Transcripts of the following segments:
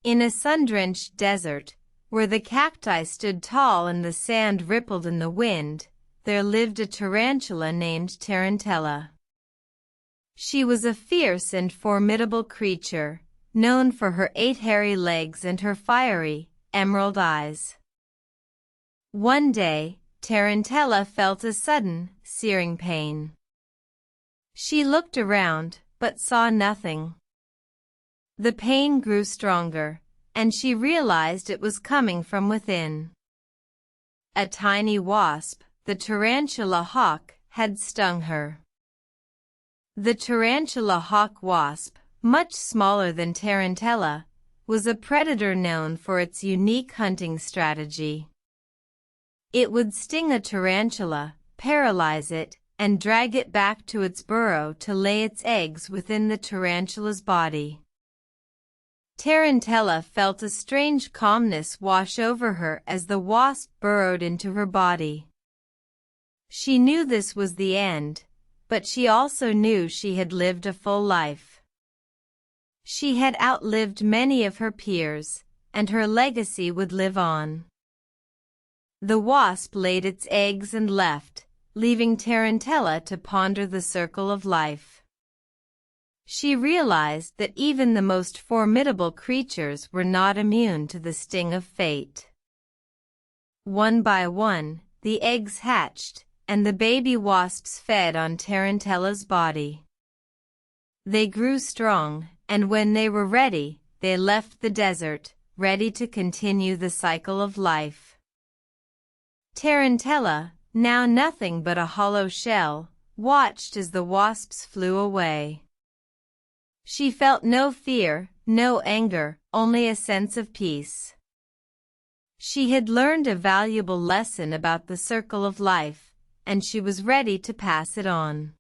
In a sun-drenched desert, where the cacti stood tall and the sand rippled in the wind, there lived a tarantula named Tarantella. She was a fierce and formidable creature, known for her 8 hairy legs and her fiery, emerald eyes. One day, Tarantella felt a sudden, searing pain. She looked around, but saw nothing. The pain grew stronger, and she realized it was coming from within. A tiny wasp, the tarantula hawk, had stung her. The tarantula hawk wasp, much smaller than Tarantella, was a predator known for its unique hunting strategy. It would sting a tarantula, paralyze it, and drag it back to its burrow to lay its eggs within the tarantula's body. Tarantella felt a strange calmness wash over her as the wasp burrowed into her body. She knew this was the end, but she also knew she had lived a full life. She had outlived many of her peers, and her legacy would live on. The wasp laid its eggs and left, leaving Tarantella to ponder the circle of life. She realized that even the most formidable creatures were not immune to the sting of fate. One by one, the eggs hatched, and the baby wasps fed on Tarantella's body. They grew strong, and when they were ready, they left the desert, ready to continue the cycle of life. Tarantella, now nothing but a hollow shell, watched as the wasps flew away. She felt no fear, no anger, only a sense of peace. She had learned a valuable lesson about the circle of life, and she was ready to pass it on.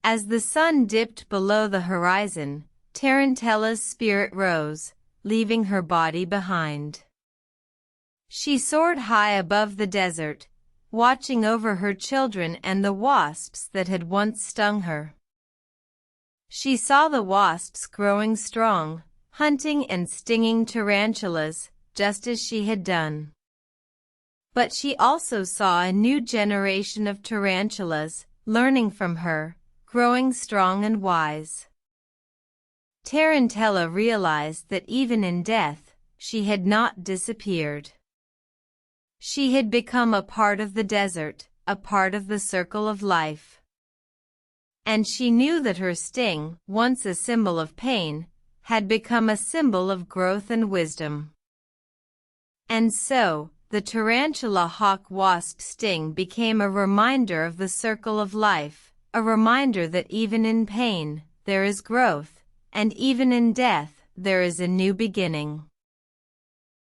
As the sun dipped below the horizon, Tarantella's spirit rose, leaving her body behind. She soared high above the desert, watching over her children and the wasps that had once stung her. She saw the wasps growing strong, hunting and stinging tarantulas, just as she had done. But she also saw a new generation of tarantulas, learning from her, growing strong and wise. Tarantella realized that even in death, she had not disappeared. She had become a part of the desert, a part of the circle of life. And she knew that her sting, once a symbol of pain, had become a symbol of growth and wisdom. And so, the tarantula hawk wasp sting became a reminder of the circle of life, a reminder that even in pain, there is growth, and even in death, there is a new beginning.